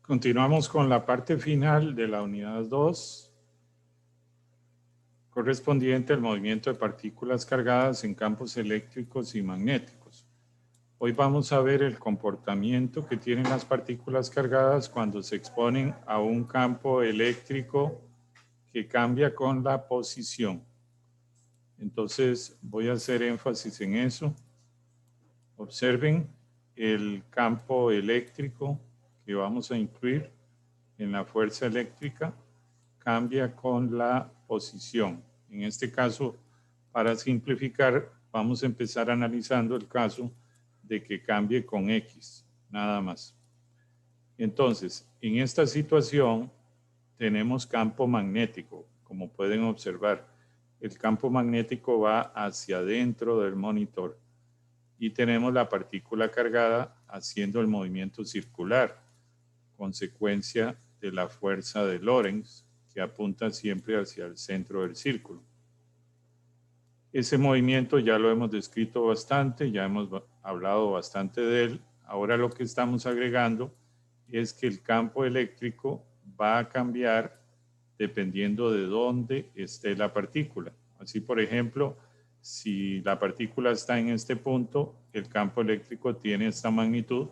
Continuamos con la parte final de la unidad 2, correspondiente al movimiento de partículas cargadas en campos eléctricos y magnéticos. Hoy vamos a ver el comportamiento que tienen las partículas cargadas cuando se exponen a un campo eléctrico que cambia con la posición. Entonces voy a hacer énfasis en eso. Observen el campo eléctrico que vamos a incluir en la fuerza eléctrica cambia con la posición. En este caso, para simplificar, vamos a empezar analizando el caso de que cambie con X, nada más. Entonces, en esta situación tenemos campo magnético, como pueden observar. El campo magnético va hacia adentro del monitor y tenemos la partícula cargada haciendo el movimiento circular, consecuencia de la fuerza de Lorentz, que apunta siempre hacia el centro del círculo. Ese movimiento ya lo hemos descrito bastante, ya hemos hablado bastante de él. Ahora lo que estamos agregando es que el campo eléctrico va a cambiar dependiendo de dónde esté la partícula. Así, por ejemplo, si la partícula está en este punto, el campo eléctrico tiene esta magnitud.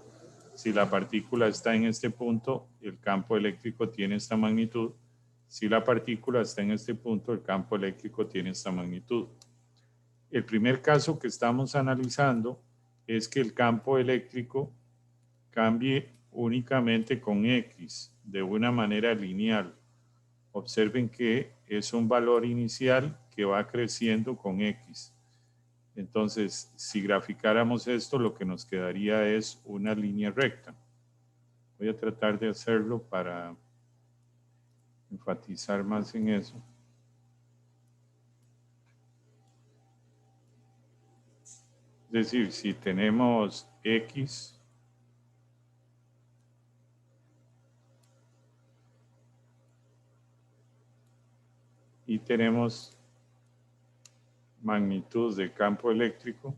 Si la partícula está en este punto, el campo eléctrico tiene esta magnitud. Si la partícula está en este punto, el campo eléctrico tiene esta magnitud. El primer caso que estamos analizando es que el campo eléctrico cambie únicamente con X, de una manera lineal. Observen que es un valor inicial que va creciendo con X. Entonces, si graficáramos esto, lo que nos quedaría es una línea recta. Voy a tratar de hacerlo para enfatizar más en eso. Es decir, si tenemos X, y tenemos magnitud de campo eléctrico,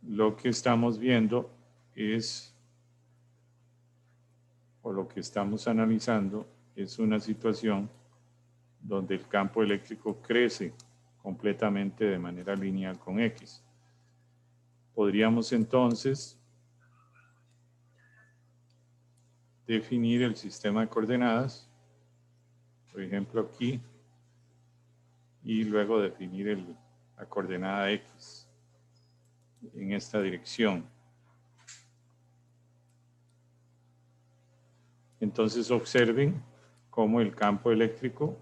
lo que estamos viendo es, o lo que estamos analizando, es una situación donde el campo eléctrico crece completamente de manera lineal con X. Podríamos entonces definir el sistema de coordenadas, por ejemplo aquí, y luego definir la coordenada X en esta dirección. Entonces observen cómo el campo eléctrico,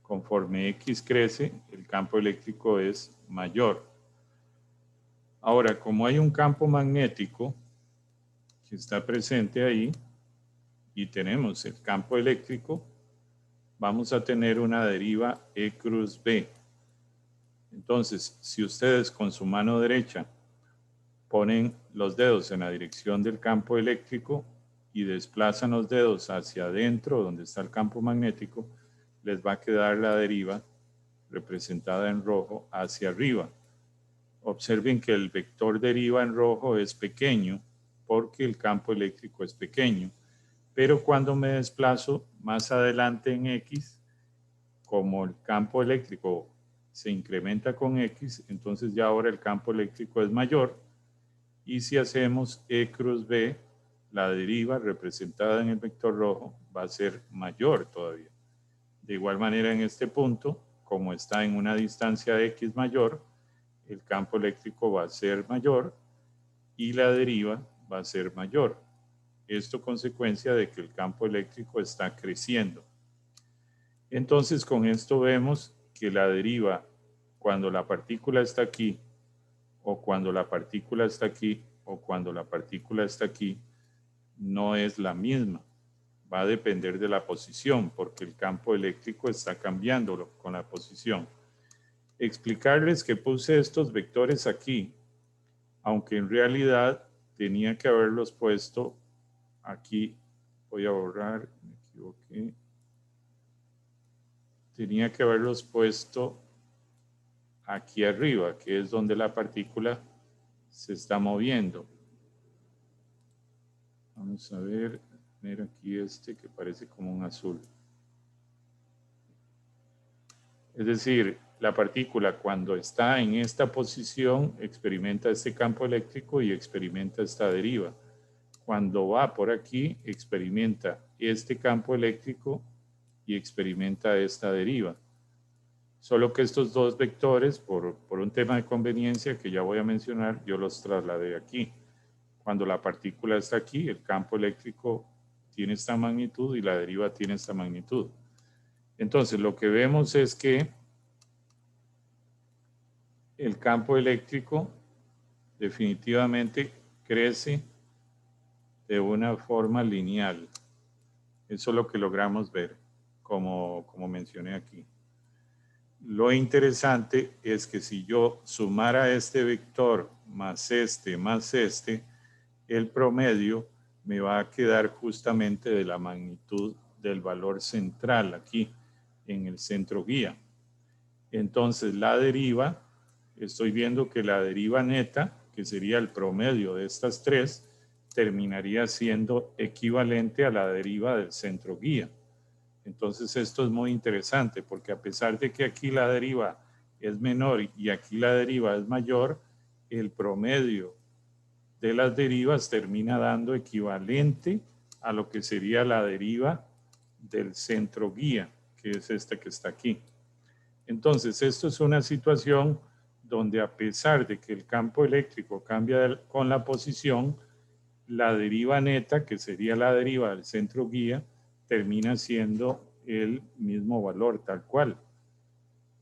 conforme X crece, el campo eléctrico es mayor. Ahora, como hay un campo magnético que está presente ahí y tenemos el campo eléctrico, vamos a tener una deriva E cruz B. Entonces, si ustedes con su mano derecha ponen los dedos en la dirección del campo eléctrico y desplazan los dedos hacia adentro donde está el campo magnético, les va a quedar la deriva representada en rojo hacia arriba. Observen que el vector deriva en rojo es pequeño porque el campo eléctrico es pequeño, pero cuando me desplazo más adelante en X, como el campo eléctrico se incrementa con X, entonces ya ahora el campo eléctrico es mayor, y si hacemos E cruz B, la deriva representada en el vector rojo va a ser mayor todavía. De igual manera en este punto, como está en una distancia X mayor, el campo eléctrico va a ser mayor y la deriva va a ser mayor. Esto consecuencia de que el campo eléctrico está creciendo. Entonces con esto vemos que la deriva cuando la partícula está aquí, o cuando la partícula está aquí, o cuando la partícula está aquí, no es la misma. Va a depender de la posición, porque el campo eléctrico está cambiando con la posición. Explicarles que puse estos vectores aquí, aunque en realidad tenía que haberlos puesto aquí. Voy a borrar, me equivoqué. Tenía que haberlos puesto aquí arriba, que es donde la partícula se está moviendo. Vamos a ver aquí este que parece como un azul. Es decir, la partícula cuando está en esta posición experimenta este campo eléctrico y experimenta esta deriva. Cuando va por aquí, experimenta este campo eléctrico y experimenta esta deriva. Solo que estos dos vectores, por un tema de conveniencia que ya voy a mencionar, yo los trasladé aquí. Cuando la partícula está aquí, el campo eléctrico tiene esta magnitud y la deriva tiene esta magnitud. Entonces, lo que vemos es que el campo eléctrico definitivamente crece de una forma lineal. Eso es lo que logramos ver, como mencioné aquí. Lo interesante es que si yo sumara este vector más este, el promedio me va a quedar justamente de la magnitud del valor central aquí en el centro guía. Entonces la deriva, estoy viendo que la deriva neta, que sería el promedio de estas tres, terminaría siendo equivalente a la deriva del centro guía. Entonces esto es muy interesante porque a pesar de que aquí la deriva es menor y aquí la deriva es mayor, el promedio de las derivas termina dando equivalente a lo que sería la deriva del centro guía, que es esta que está aquí. Entonces, esto es una situación donde a pesar de que el campo eléctrico cambia con la posición, la deriva neta, que sería la deriva del centro guía, termina siendo el mismo valor, tal cual.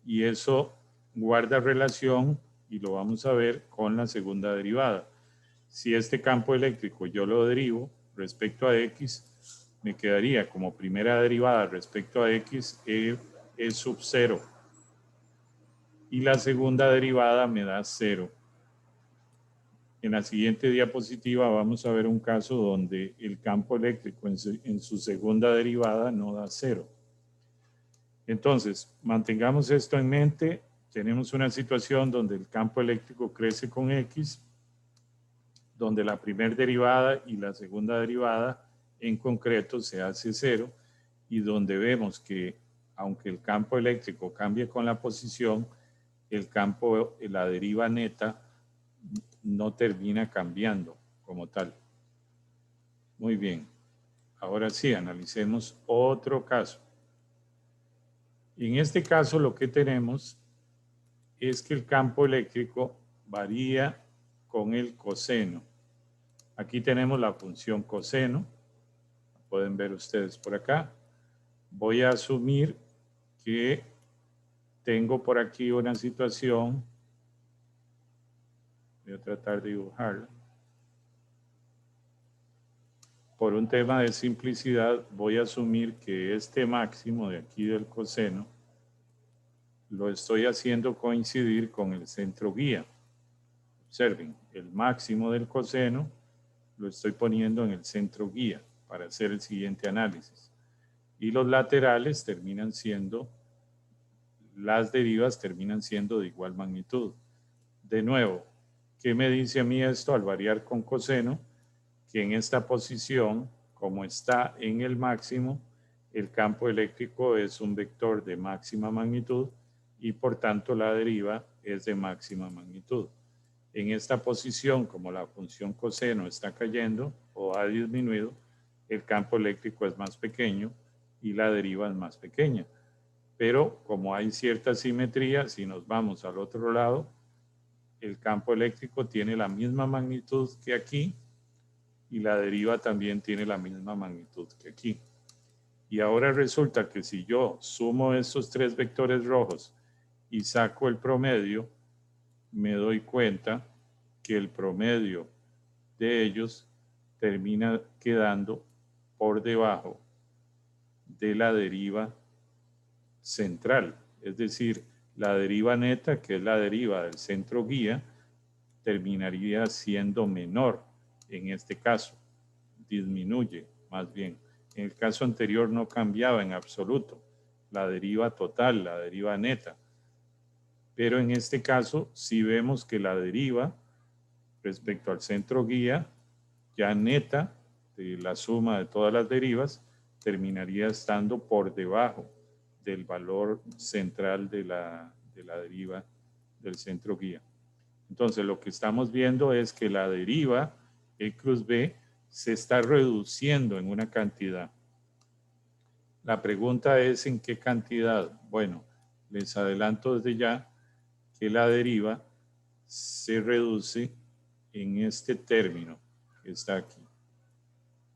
Y eso guarda relación, y lo vamos a ver, con la segunda derivada. Si este campo eléctrico yo lo derivo respecto a X, me quedaría como primera derivada respecto a X, E sub 0. Y la segunda derivada me da 0. En la siguiente diapositiva vamos a ver un caso donde el campo eléctrico en su segunda derivada no da 0. Entonces, mantengamos esto en mente. Tenemos una situación donde el campo eléctrico crece con X, donde la primera derivada y la segunda derivada en concreto se hace 0 y donde vemos que aunque el campo eléctrico cambie con la posición, el campo, la deriva neta, no termina cambiando como tal. Muy bien. Ahora sí, analicemos otro caso. En este caso lo que tenemos es que el campo eléctrico varía con el coseno. Aquí tenemos la función coseno. Pueden ver ustedes por acá. Voy a asumir que tengo por aquí una situación. Voy a tratar de dibujarla. Por un tema de simplicidad, voy a asumir que este máximo de aquí del coseno lo estoy haciendo coincidir con el centro guía. Observen, el máximo del coseno lo estoy poniendo en el centro guía para hacer el siguiente análisis. Y los laterales terminan siendo, las derivas terminan siendo de igual magnitud. De nuevo, ¿qué me dice a mí esto al variar con coseno? Que en esta posición, como está en el máximo, el campo eléctrico es un vector de máxima magnitud y por tanto la deriva es de máxima magnitud. En esta posición, como la función coseno está cayendo o ha disminuido, el campo eléctrico es más pequeño y la deriva es más pequeña. Pero como hay cierta simetría, si nos vamos al otro lado, el campo eléctrico tiene la misma magnitud que aquí y la deriva también tiene la misma magnitud que aquí. Y ahora resulta que si yo sumo estos tres vectores rojos y saco el promedio, me doy cuenta que el promedio de ellos termina quedando por debajo de la deriva central. Es decir, la deriva neta, que es la deriva del centro guía, terminaría siendo menor en este caso. Disminuye más bien. En el caso anterior no cambiaba en absoluto la deriva total, la deriva neta. Pero en este caso sí vemos que la deriva respecto al centro guía ya neta de la suma de todas las derivas terminaría estando por debajo del valor central de la deriva del centro guía. Entonces, lo que estamos viendo es que la deriva E cruz B se está reduciendo en una cantidad. La pregunta es ¿en qué cantidad? Bueno, les adelanto desde ya que la deriva se reduce en este término que está aquí.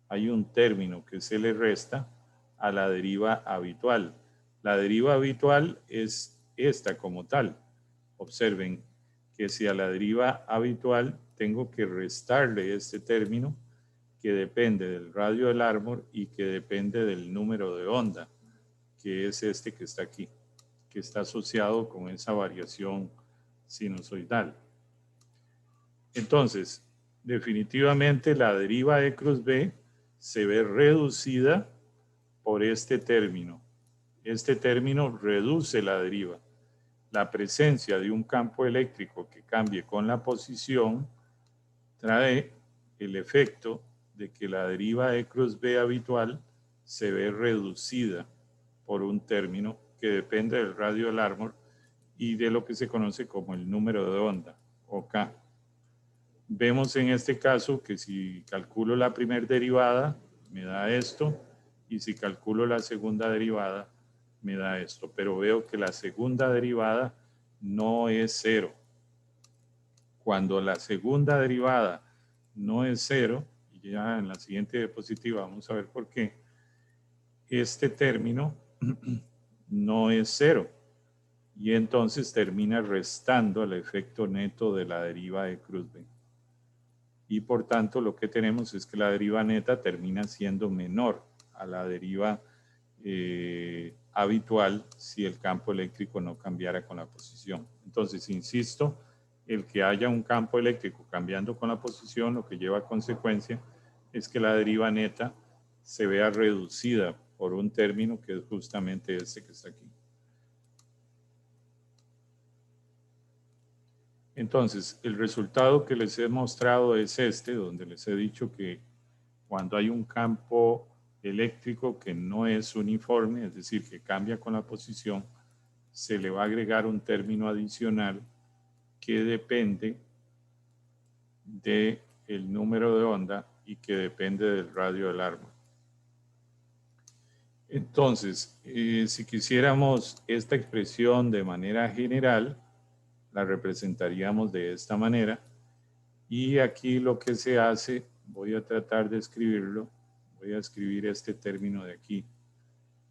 Hay un término que se le resta a la deriva habitual. La deriva habitual es esta como tal. Observen que si a la deriva habitual tengo que restarle este término que depende del radio del árbol y que depende del número de onda, que es este que está aquí, que está asociado con esa variación sinusoidal. Entonces, definitivamente la deriva E cruz B se ve reducida por este término. Este término reduce la deriva. La presencia de un campo eléctrico que cambie con la posición trae el efecto de que la deriva E cruz B habitual se ve reducida por un término que depende del radio del árbol y de lo que se conoce como el número de onda, o K. Vemos en este caso que si calculo la primera derivada, me da esto, y si calculo la segunda derivada, me da esto. Pero veo que la segunda derivada no es cero. Cuando la segunda derivada no es cero, y ya en la siguiente diapositiva vamos a ver por qué, este término no es cero. Y entonces termina restando el efecto neto de la deriva E cruz B. Y por tanto lo que tenemos es que la deriva neta termina siendo menor a la deriva habitual si el campo eléctrico no cambiara con la posición. Entonces, insisto, el que haya un campo eléctrico cambiando con la posición lo que lleva a consecuencia es que la deriva neta se vea reducida por un término que es justamente este que está aquí. Entonces, el resultado que les he mostrado es este, donde les he dicho que cuando hay un campo eléctrico que no es uniforme, es decir, que cambia con la posición, se le va a agregar un término adicional que depende del número de onda y que depende del radio del árbol. Entonces, si quisiéramos esta expresión de manera general, la representaríamos de esta manera. Y aquí lo que se hace, voy a tratar de escribirlo, voy a escribir este término de aquí.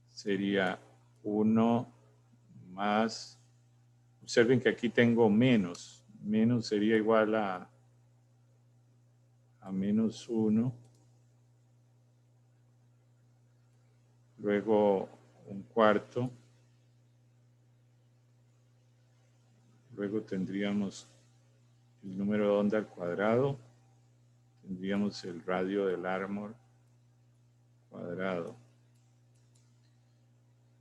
Sería 1 más, observen que aquí tengo menos, menos sería igual a menos 1. Luego un cuarto. Luego tendríamos el número de onda al cuadrado. Tendríamos el radio del árbol cuadrado.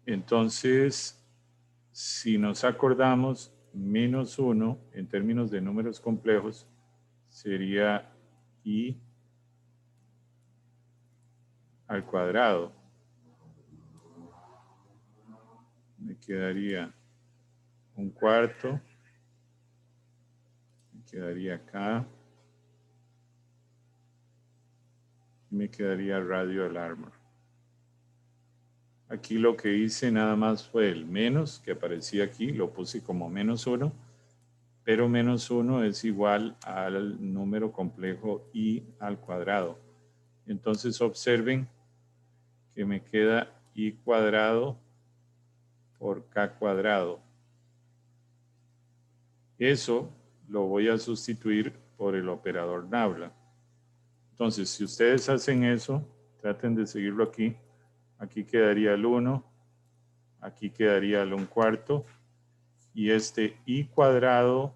Entonces, si nos acordamos, menos 1 en términos de números complejos sería I al cuadrado. Me quedaría un cuarto. Me quedaría acá. Y me quedaría el radio del árbol. Aquí lo que hice nada más fue el menos que aparecía aquí, lo puse como menos 1, pero menos 1 es igual al número complejo I al cuadrado. Entonces observen que me queda I cuadrado por K cuadrado. Eso lo voy a sustituir por el operador nabla. Entonces, si ustedes hacen eso, traten de seguirlo aquí. Aquí quedaría el 1, aquí quedaría el 1/4, y este I cuadrado,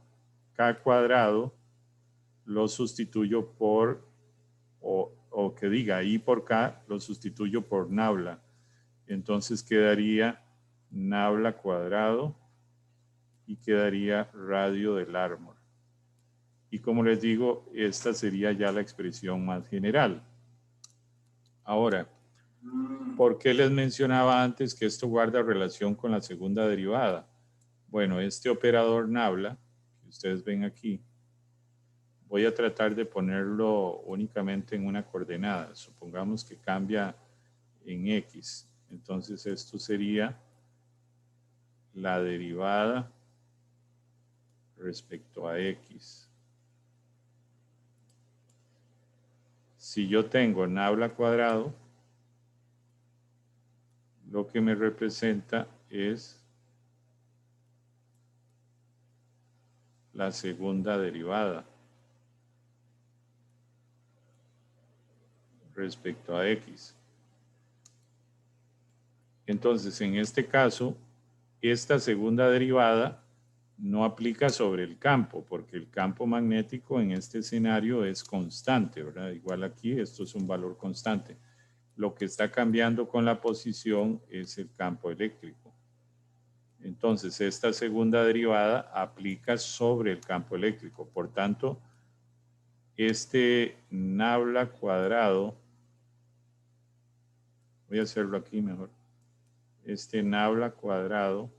K cuadrado, lo sustituyo por, o que diga I por K, lo sustituyo por nabla. Entonces quedaría nabla cuadrado y quedaría radio del árbol. Y como les digo, esta sería ya la expresión más general. Ahora, ¿por qué les mencionaba antes que esto guarda relación con la segunda derivada? Bueno, este operador nabla, que ustedes ven aquí, voy a tratar de ponerlo únicamente en una coordenada. Supongamos que cambia en X. Entonces esto sería la derivada respecto a X. Si yo tengo nabla cuadrado, lo que me representa es la segunda derivada respecto a X. Entonces, en este caso, esta segunda derivada no aplica sobre el campo, porque el campo magnético en este escenario es constante, ¿verdad? Igual aquí, esto es un valor constante. Lo que está cambiando con la posición es el campo eléctrico. Entonces, esta segunda derivada aplica sobre el campo eléctrico. Por tanto, este nabla cuadrado, voy a hacerlo aquí mejor, este nabla cuadrado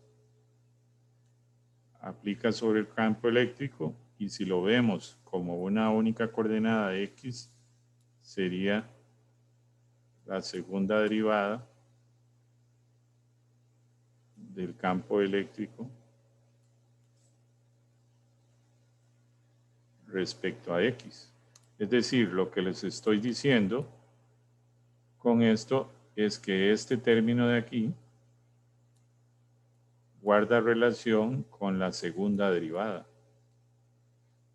aplica sobre el campo eléctrico y si lo vemos como una única coordenada X, sería la segunda derivada del campo eléctrico respecto a X. Es decir, lo que les estoy diciendo con esto es que este término de aquí guarda relación con la segunda derivada.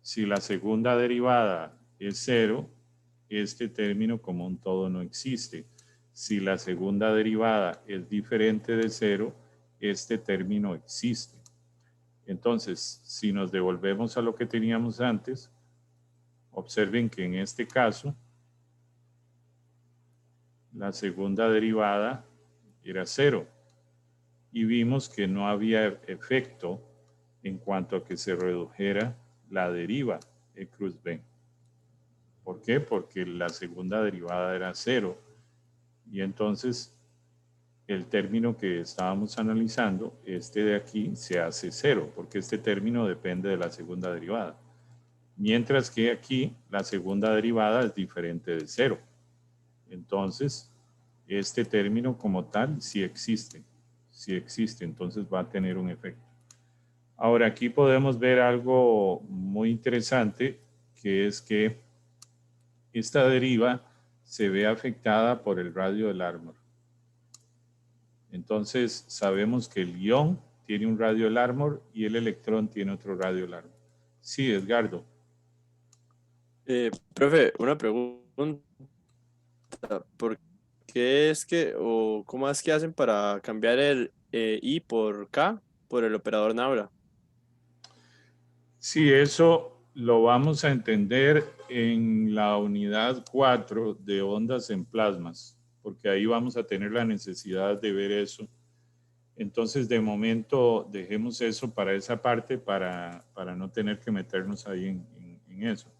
Si la segunda derivada es 0, este término como un todo no existe. Si la segunda derivada es diferente de 0, este término existe. Entonces, si nos devolvemos a lo que teníamos antes, observen que en este caso, la segunda derivada era 0 y vimos que no había efecto en cuanto a que se redujera la deriva E cruz B. ¿Por qué? Porque la segunda derivada era 0 y entonces el término que estábamos analizando, este de aquí, se hace 0 porque este término depende de la segunda derivada. Mientras que aquí la segunda derivada es diferente de 0. Entonces, este término como tal sí existe. Sí existe, entonces va a tener un efecto. Ahora, aquí podemos ver algo muy interesante, que es que esta deriva se ve afectada por el radio del Larmor. Entonces, sabemos que el ion tiene un radio del Larmor y el electrón tiene otro radio del Larmor. Sí, Edgardo. Profe, una pregunta. ¿Por qué es que, o cómo es que hacen para cambiar el I por K por el operador Nabla? Sí, eso lo vamos a entender en la unidad 4 de ondas en plasmas, porque ahí vamos a tener la necesidad de ver eso. Entonces, de momento, dejemos eso para esa parte para no tener que meternos ahí en eso.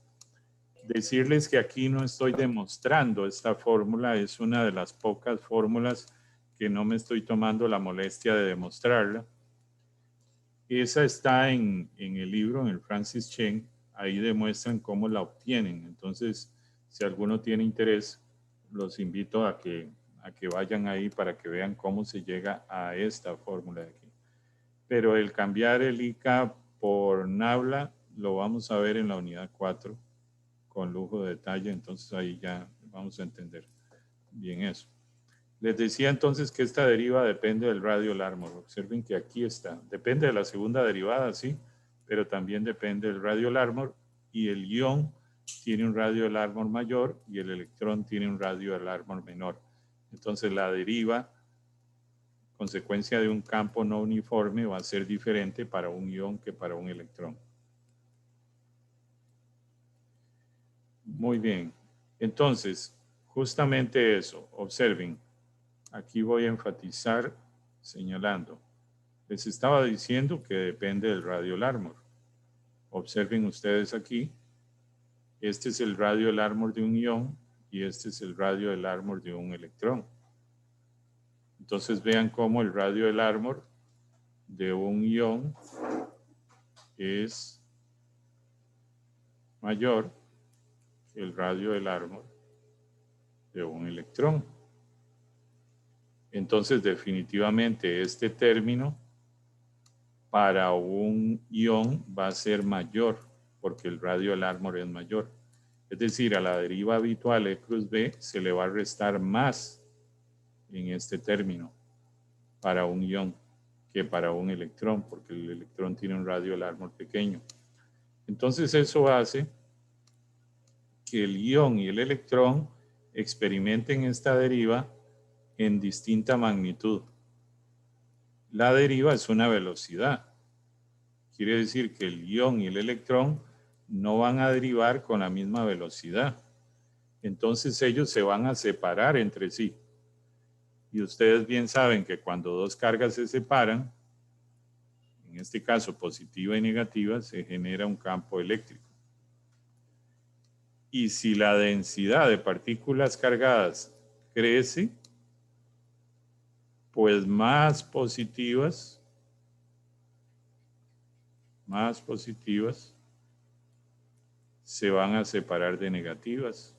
Decirles que aquí no estoy demostrando esta fórmula, es una de las pocas fórmulas que no me estoy tomando la molestia de demostrarla. Esa está en el libro, en el Francis Chen, ahí demuestran cómo la obtienen. Entonces, si alguno tiene interés, los invito a que vayan ahí para que vean cómo se llega a esta fórmula de aquí. Pero el cambiar el IK por Nabla lo vamos a ver en la unidad 4 con lujo de detalle, entonces ahí ya vamos a entender bien eso. Les decía entonces que esta deriva depende del radio Larmor. Observen que aquí está. Depende de la segunda derivada, sí, pero también depende del radio Larmor y el ion tiene un radio Larmor mayor y el electrón tiene un radio Larmor menor. Entonces la deriva, consecuencia de un campo no uniforme, va a ser diferente para un ion que para un electrón. Muy bien. Entonces, justamente eso, observen. Aquí voy a enfatizar señalando. Les estaba diciendo que depende del radio Larmor. Observen ustedes aquí. Este es el radio Larmor de un ion y este es el radio del Larmor de un electrón. Entonces vean cómo el radio del Larmor de un ion es mayor que el radio del Larmor de un electrón. Entonces definitivamente este término para un ion va a ser mayor porque el radio del Larmor es mayor. Es decir, a la deriva habitual E cruz B se le va a restar más en este término para un ion que para un electrón, porque el electrón tiene un radio del Larmor pequeño. Entonces eso hace que el ion y el electrón experimenten esta deriva en distinta magnitud. La deriva es una velocidad. Quiere decir que el ion y el electrón no van a derivar con la misma velocidad. Entonces ellos se van a separar entre sí. Y ustedes bien saben que cuando dos cargas se separan, en este caso positiva y negativa, se genera un campo eléctrico. Y si la densidad de partículas cargadas crece, pues más positivas se van a separar de negativas,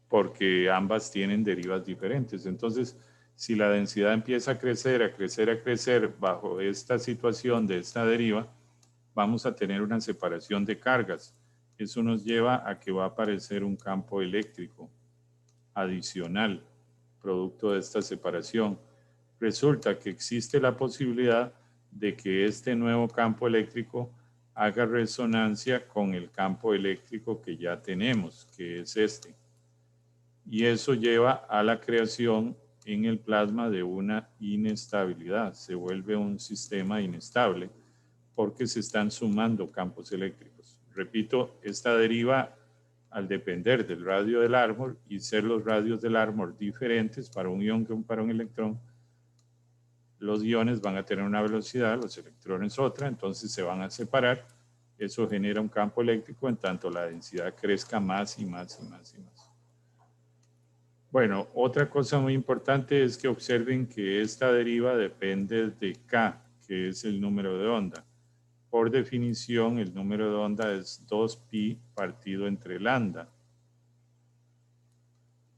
porque ambas tienen derivas diferentes. Entonces, si la densidad empieza a crecer, a crecer, a crecer bajo esta situación de esta deriva, vamos a tener una separación de cargas. Eso nos lleva a que va a aparecer un campo eléctrico adicional, producto de esta separación. Resulta que existe la posibilidad de que este nuevo campo eléctrico haga resonancia con el campo eléctrico que ya tenemos, que es este. Y eso lleva a la creación en el plasma de una inestabilidad. Se vuelve un sistema inestable porque se están sumando campos eléctricos. Repito, esta deriva al depender del radio del Larmor y ser los radios del Larmor diferentes para un ion que para un electrón, los iones van a tener una velocidad, los electrones otra, entonces se van a separar. Eso genera un campo eléctrico en tanto la densidad crezca más y más y más y más. Bueno, otra cosa muy importante es que observen que esta deriva depende de K, que es el número de onda. Por definición, el número de onda es 2pi partido entre lambda.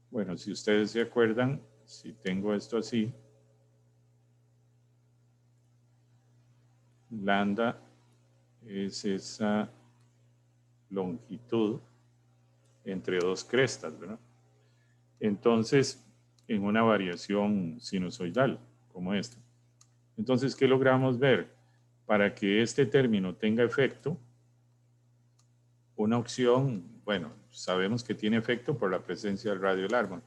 Bueno, si ustedes se acuerdan, si tengo esto así, lambda es esa longitud entre dos crestas, ¿verdad? Entonces, en una variación sinusoidal como esta. Entonces, ¿qué logramos ver? Para que este término tenga efecto, una opción, bueno, sabemos que tiene efecto por la presencia del radio Larmor,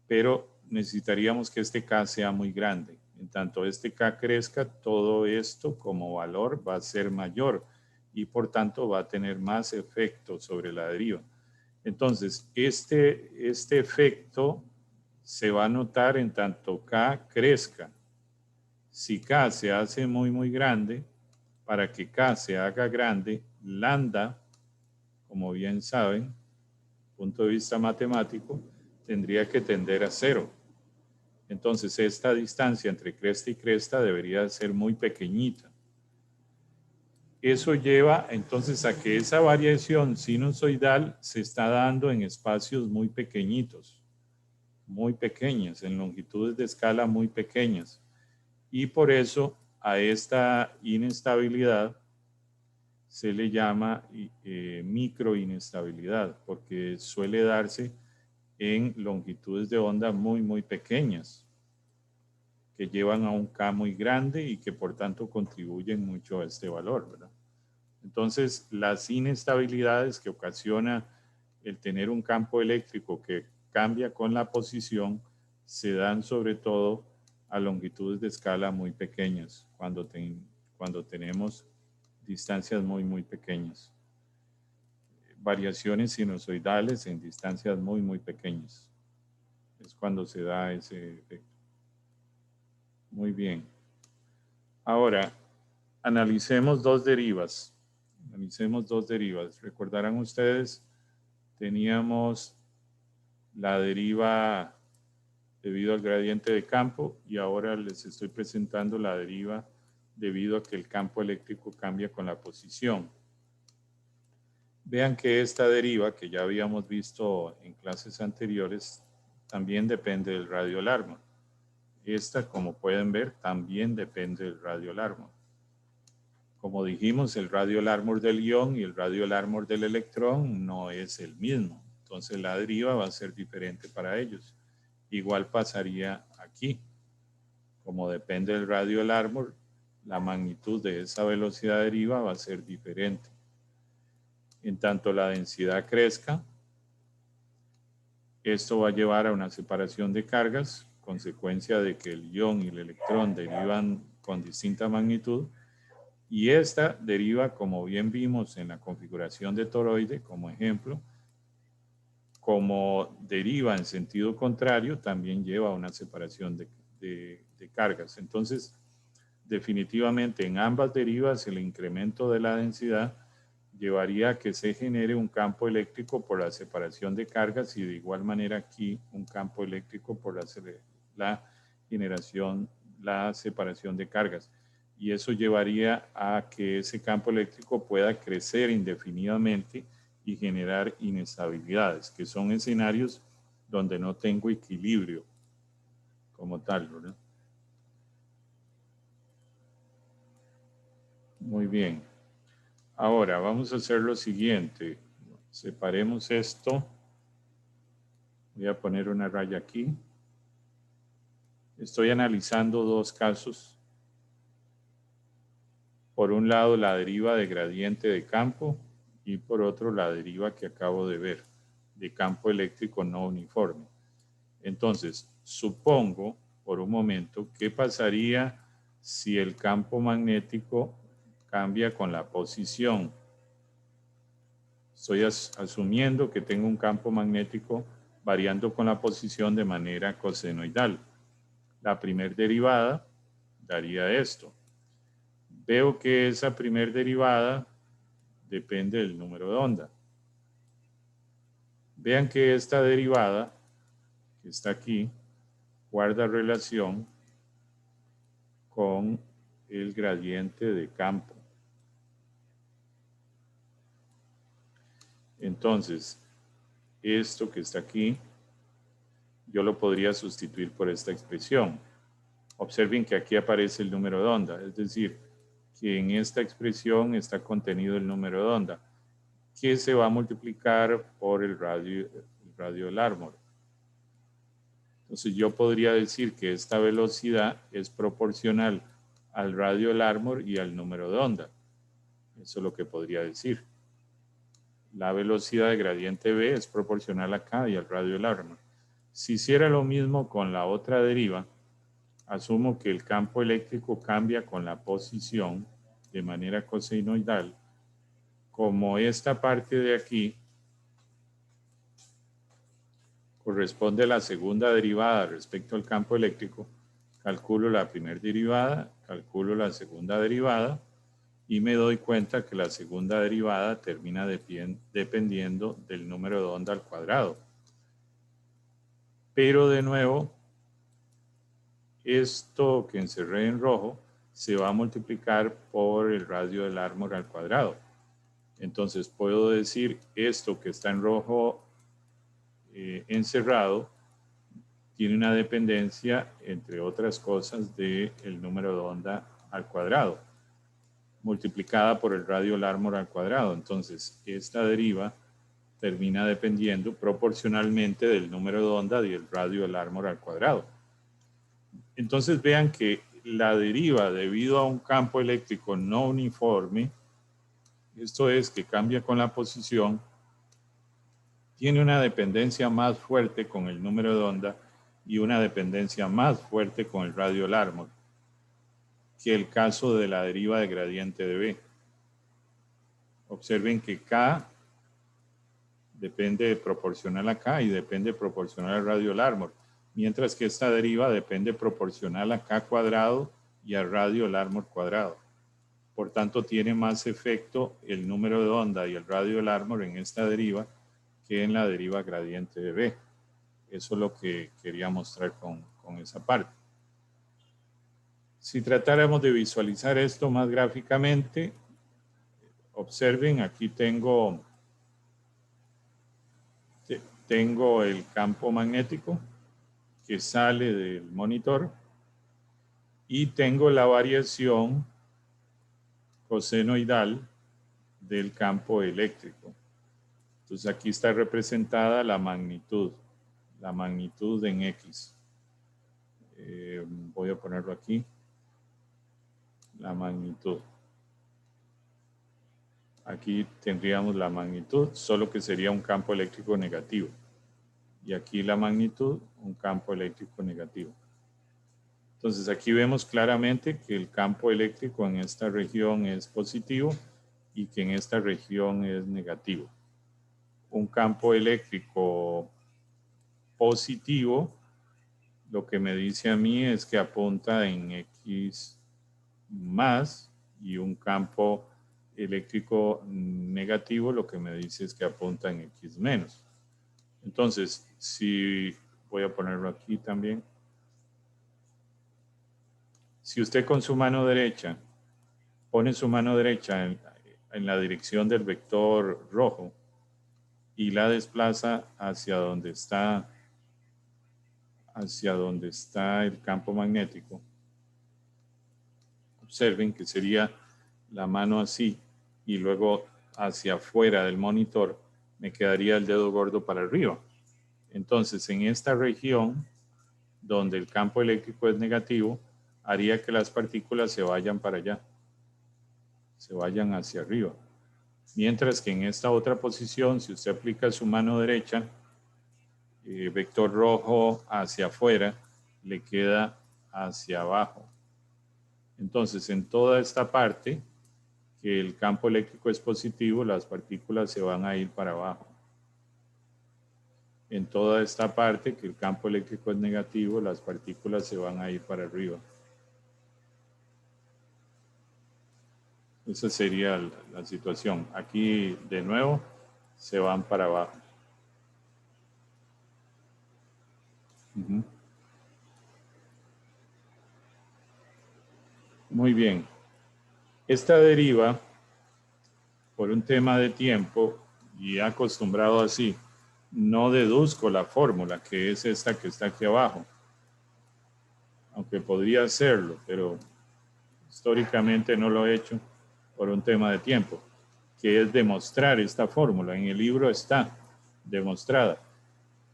pero necesitaríamos que este K sea muy grande. En tanto este K crezca, todo esto como valor va a ser mayor y por tanto va a tener más efecto sobre la deriva. Entonces, este efecto se va a notar en tanto K crezca. Si K se hace muy, muy grande, para que K se haga grande, lambda, como bien saben, punto de vista matemático, tendría que tender a 0. Entonces, esta distancia entre cresta y cresta debería ser muy pequeñita. Eso lleva entonces a que esa variación sinusoidal se está dando en espacios muy pequeñitos, muy pequeñas, en longitudes de escala muy pequeñas. Y por eso a esta inestabilidad se le llama microinestabilidad, porque suele darse en longitudes de onda muy, muy pequeñas, que llevan a un K muy grande y que por tanto contribuyen mucho a este valor, ¿verdad? Entonces, las inestabilidades que ocasiona el tener un campo eléctrico que cambia con la posición se dan sobre todo a longitudes de escala muy pequeñas, cuando tenemos distancias muy, muy pequeñas. Variaciones sinusoidales en distancias muy, muy pequeñas. Es cuando se da ese efecto. Muy bien. Ahora, analicemos dos derivas. Recordarán ustedes teníamos la deriva debido al gradiente de campo y ahora les estoy presentando la deriva debido a que el campo eléctrico cambia con la posición. Vean que esta deriva, que ya habíamos visto en clases anteriores, también depende del radio Larmor. Esta, como pueden ver, también depende del radio Larmor. Como dijimos, el radio Larmor del ion y el radio Larmor del electrón no es el mismo. Entonces la deriva va a ser diferente para ellos. Igual pasaría aquí. Como depende del radio Larmor, la magnitud de esa velocidad deriva va a ser diferente. En tanto la densidad crezca, esto va a llevar a una separación de cargas, consecuencia de que el ion y el electrón derivan con distinta magnitud, y esta deriva, como bien vimos en la configuración de toroide, como ejemplo, como deriva en sentido contrario, también lleva a una separación de cargas. Entonces, definitivamente en ambas derivas el incremento de la densidad llevaría a que se genere un campo eléctrico por la separación de cargas y de igual manera aquí un campo eléctrico por la generación, la separación de cargas. Y eso llevaría a que ese campo eléctrico pueda crecer indefinidamente y generar inestabilidades, que son escenarios donde no tengo equilibrio como tal, ¿verdad? Muy bien. Ahora vamos a hacer lo siguiente. Separemos esto. Voy a poner una raya aquí. Estoy analizando dos casos. Por un lado, la deriva de gradiente de campo y por otro, la deriva que acabo de ver, de campo eléctrico no uniforme. Entonces, supongo por un momento, ¿qué pasaría si el campo magnético cambia con la posición? Estoy asumiendo que tengo un campo magnético variando con la posición de manera cosenoidal. La primera derivada daría esto. Veo que esa primera derivada depende del número de onda. Vean que esta derivada, que está aquí, guarda relación con el gradiente de campo. Entonces, esto que está aquí, yo lo podría sustituir por esta expresión. Observen que aquí aparece el número de onda, es decir, que en esta expresión está contenido el número de onda, que se va a multiplicar por el radio Larmor. Entonces yo podría decir que esta velocidad es proporcional al radio Larmor y al número de onda. Eso es lo que podría decir. La velocidad de gradiente B es proporcional acá y al radio Larmor. Si hiciera lo mismo con la otra deriva, asumo que el campo eléctrico cambia con la posición de manera cosenoidal. Como esta parte de aquí corresponde a la segunda derivada respecto al campo eléctrico, calculo la primera derivada, calculo la segunda derivada y me doy cuenta que la segunda derivada termina dependiendo del número de onda al cuadrado. Pero de nuevo, esto que encerré en rojo se va a multiplicar por el radio del Larmor al cuadrado. Entonces puedo decir esto que está en rojo encerrado tiene una dependencia, entre otras cosas, del número de onda al cuadrado, multiplicada por el radio Larmor al cuadrado. Entonces, esta deriva termina dependiendo proporcionalmente del número de onda y el radio Larmor al cuadrado. Entonces, vean que la deriva debido a un campo eléctrico no uniforme, esto es que cambia con la posición, tiene una dependencia más fuerte con el número de onda y una dependencia más fuerte con el radio Larmor que el caso de la deriva de gradiente de B. Observen que K depende proporcional a K y depende proporcional al radio Larmor, mientras que esta deriva depende proporcional a K cuadrado y al radio Larmor cuadrado. Por tanto, tiene más efecto el número de onda y el radio Larmor en esta deriva que en la deriva gradiente de B. Eso es lo que quería mostrar con esa parte. Si tratáramos de visualizar esto más gráficamente, observen, aquí tengo el campo magnético que sale del monitor y tengo la variación cosenoidal del campo eléctrico. Entonces aquí está representada la magnitud en X. Voy a ponerlo aquí, la magnitud. Aquí tendríamos la magnitud, solo que sería un campo eléctrico negativo. Y aquí la magnitud, un campo eléctrico negativo. Entonces aquí vemos claramente que el campo eléctrico en esta región es positivo y que en esta región es negativo. Un campo eléctrico positivo, lo que me dice a mí es que apunta en X más, y un campo eléctrico negativo lo que me dice es que apunta en X menos. Entonces, si voy a ponerlo aquí también. Si usted con su mano derecha pone su mano derecha en la dirección del vector rojo y la desplaza hacia donde está el campo magnético, observen que sería la mano así y luego hacia afuera del monitor me quedaría el dedo gordo para arriba. Entonces, en esta región donde el campo eléctrico es negativo, haría que las partículas se vayan para allá, se vayan hacia arriba. Mientras que en esta otra posición, si usted aplica su mano derecha, vector rojo hacia afuera, le queda hacia abajo. Entonces, en toda esta parte, que el campo eléctrico es positivo, las partículas se van a ir para abajo. En toda esta parte, que el campo eléctrico es negativo, las partículas se van a ir para arriba. Esa sería la situación. Aquí, de nuevo, se van para abajo. Muy bien. Esta deriva, por un tema de tiempo, y acostumbrado así, no deduzco la fórmula, que es esta que está aquí abajo. Aunque podría hacerlo, pero históricamente no lo he hecho por un tema de tiempo, que es demostrar esta fórmula. En el libro está demostrada.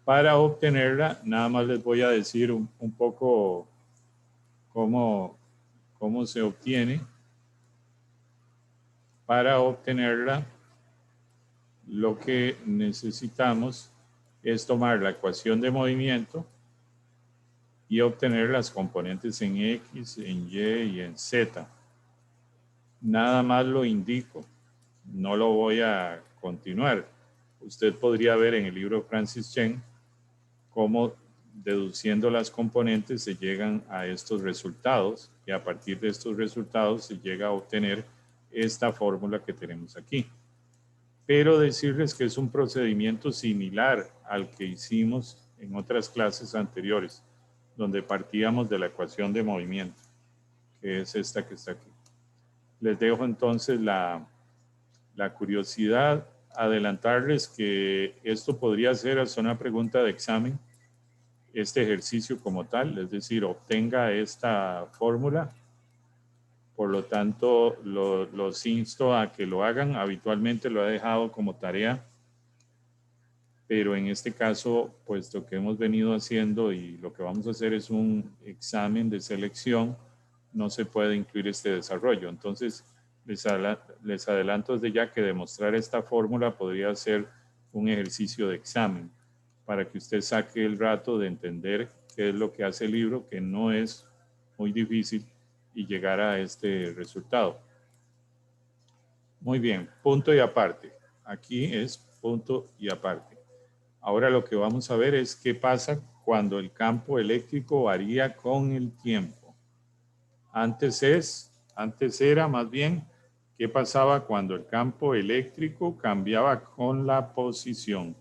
Para obtenerla, nada más les voy a decir un poco cómo se obtiene. Para obtenerla, lo que necesitamos es tomar la ecuación de movimiento y obtener las componentes en X, en Y y en Z. Nada más lo indico, no lo voy a continuar. Usted podría ver en el libro de Francis Chen cómo deduciendo las componentes se llegan a estos resultados y a partir de estos resultados se llega a obtener esta fórmula que tenemos aquí. Pero decirles que es un procedimiento similar al que hicimos en otras clases anteriores, donde partíamos de la ecuación de movimiento, que es esta que está aquí. Les dejo entonces la curiosidad, adelantarles que esto podría ser hasta una pregunta de examen, este ejercicio como tal, es decir, obtenga esta fórmula. Por lo tanto, los insto a que lo hagan. Habitualmente lo he dejado como tarea, pero en este caso, puesto que hemos venido haciendo y lo que vamos a hacer es un examen de selección, no se puede incluir este desarrollo. Entonces, les adelanto desde ya que demostrar esta fórmula podría ser un ejercicio de examen para que usted saque el rato de entender qué es lo que hace el libro, que no es muy difícil, y llegar a este resultado. Muy bien, punto y aparte. Aquí es punto y aparte. Ahora lo que vamos a ver es qué pasa cuando el campo eléctrico varía con el tiempo. Antes era más bien qué pasaba cuando el campo eléctrico cambiaba con la posición.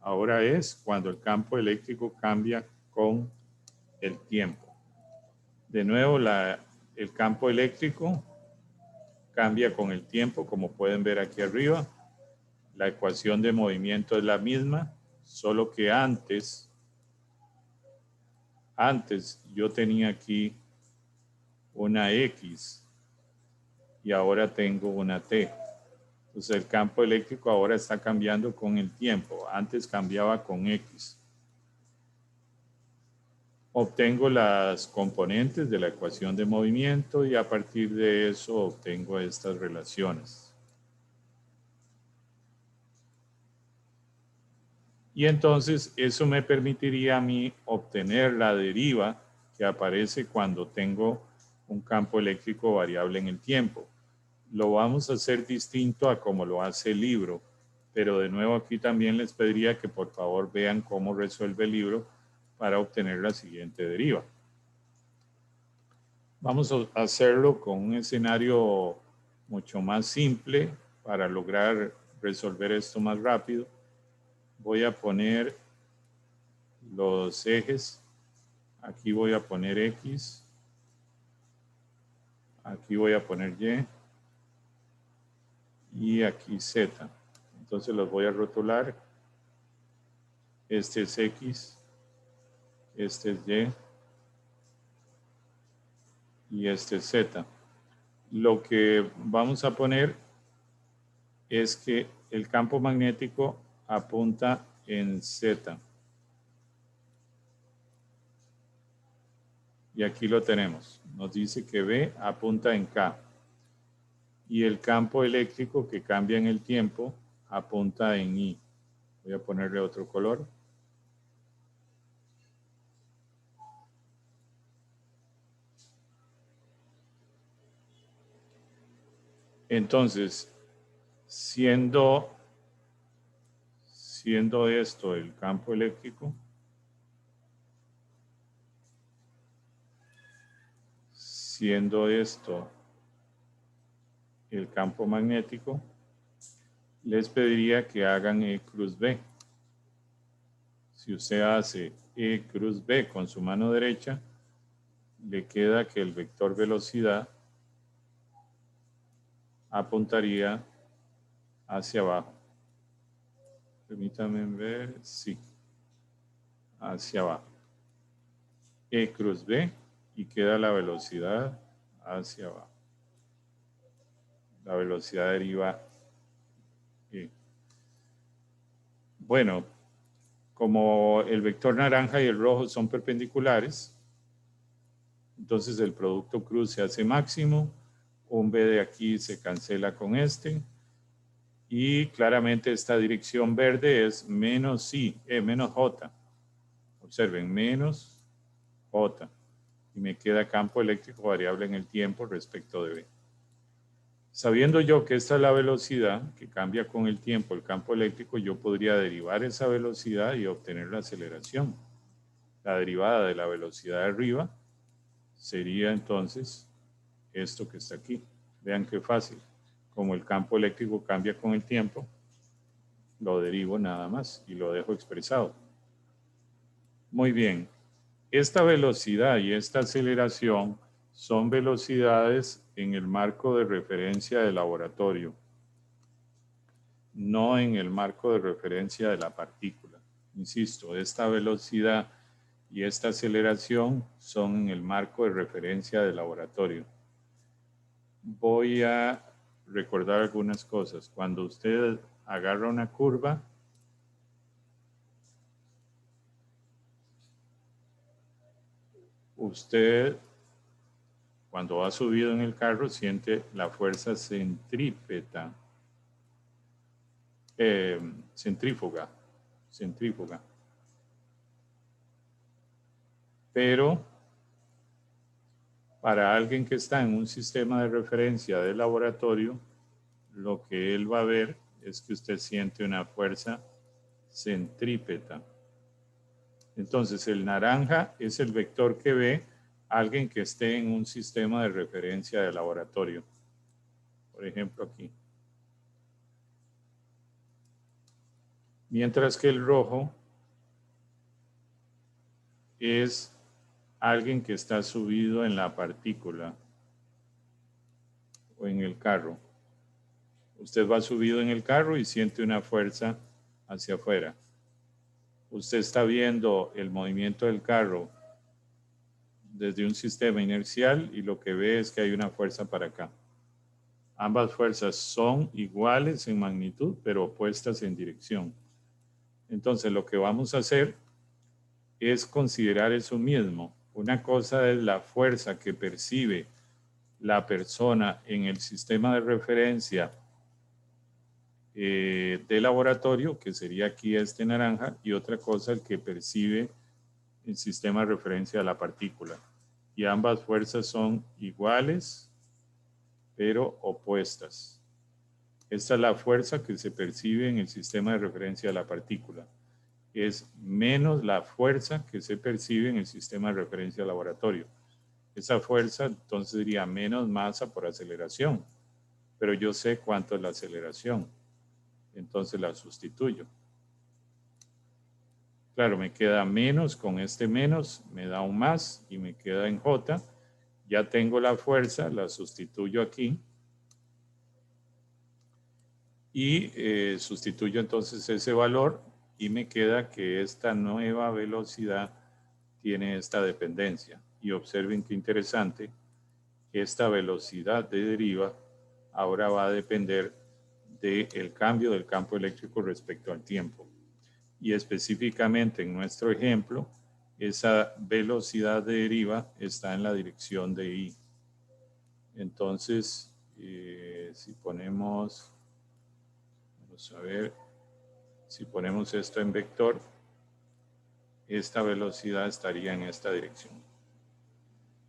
ahora es cuando el campo eléctrico cambia con el tiempo. De nuevo, el campo eléctrico cambia con el tiempo, como pueden ver aquí arriba. La ecuación de movimiento es la misma, solo que antes yo tenía aquí una X y ahora tengo una T. Entonces el campo eléctrico ahora está cambiando con el tiempo. Antes cambiaba con X. Obtengo las componentes de la ecuación de movimiento y a partir de eso obtengo estas relaciones. Y entonces eso me permitiría a mí obtener la deriva que aparece cuando tengo un campo eléctrico variable en el tiempo. Lo vamos a hacer distinto a como lo hace el libro, pero de nuevo aquí también les pediría que por favor vean cómo resuelve el libro para obtener la siguiente deriva. Vamos a hacerlo con un escenario mucho más simple para lograr resolver esto más rápido. Voy a poner los ejes. Aquí voy a poner X. Aquí voy a poner Y. Y aquí Z. Entonces los voy a rotular. Este es X. Este es Y. Y este es Z. Lo que vamos a poner es que el campo magnético apunta en Z. Y aquí lo tenemos. Nos dice que B apunta en K. Y el campo eléctrico que cambia en el tiempo apunta en I. Voy a ponerle otro color. Entonces, siendo esto el campo eléctrico, siendo esto el campo magnético, les pediría que hagan E cruz B. Si usted hace E cruz B con su mano derecha, le queda que el vector velocidad apuntaría hacia abajo. Permítanme ver, sí, hacia abajo. E cruz B y queda la velocidad hacia abajo. La velocidad deriva E. Bueno, como el vector naranja y el rojo son perpendiculares, entonces el producto cruz se hace máximo, un B de aquí se cancela con este, y claramente esta dirección verde es menos menos J. Observen, menos J. Y me queda campo eléctrico variable en el tiempo respecto de B. Sabiendo yo que esta es la velocidad que cambia con el tiempo el campo eléctrico, yo podría derivar esa velocidad y obtener la aceleración. La derivada de la velocidad de arriba sería entonces esto que está aquí. Vean qué fácil. Como el campo eléctrico cambia con el tiempo, lo derivo nada más y lo dejo expresado. Muy bien. Esta velocidad y esta aceleración son velocidades en el marco de referencia del laboratorio, no en el marco de referencia de la partícula. Insisto, esta velocidad y esta aceleración son en el marco de referencia del laboratorio. Voy a recordar algunas cosas. Cuando usted agarra una curva, usted, cuando va subido en el carro, siente la fuerza centrípeta. Centrífuga. Pero para alguien que está en un sistema de referencia de laboratorio, lo que él va a ver es que usted siente una fuerza centrípeta. Entonces, el naranja es el vector que ve alguien que esté en un sistema de referencia de laboratorio. Por ejemplo, aquí. Mientras que el rojo es alguien que está subido en la partícula o en el carro. Usted va subido en el carro y siente una fuerza hacia afuera. Usted está viendo el movimiento del carro desde un sistema inercial y lo que ve es que hay una fuerza para acá. Ambas fuerzas son iguales en magnitud, pero opuestas en dirección. Entonces, lo que vamos a hacer es considerar eso mismo. Una cosa es la fuerza que percibe la persona en el sistema de referencia de laboratorio, que sería aquí este naranja, y otra cosa el que percibe el sistema de referencia de la partícula. Y ambas fuerzas son iguales, pero opuestas. Esta es la fuerza que se percibe en el sistema de referencia de la partícula. Es menos la fuerza que se percibe en el sistema de referencia de laboratorio. Esa fuerza entonces sería menos masa por aceleración, pero yo sé cuánto es la aceleración, entonces la sustituyo. Claro, me queda menos, con este menos me da un más y me queda en J. Ya tengo la fuerza, la sustituyo aquí y sustituyo entonces ese valor y me queda que esta nueva velocidad tiene esta dependencia. Y observen qué interesante, esta velocidad de deriva ahora va a depender del cambio del campo eléctrico respecto al tiempo. Y específicamente en nuestro ejemplo, esa velocidad de deriva está en la dirección de I. Entonces, si ponemos, vamos a ver, si ponemos esto en vector, esta velocidad estaría en esta dirección.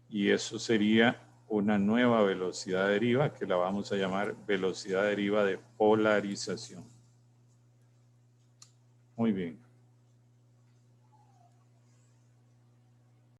Y eso sería una nueva velocidad de deriva que la vamos a llamar velocidad de deriva de polarización. Muy bien.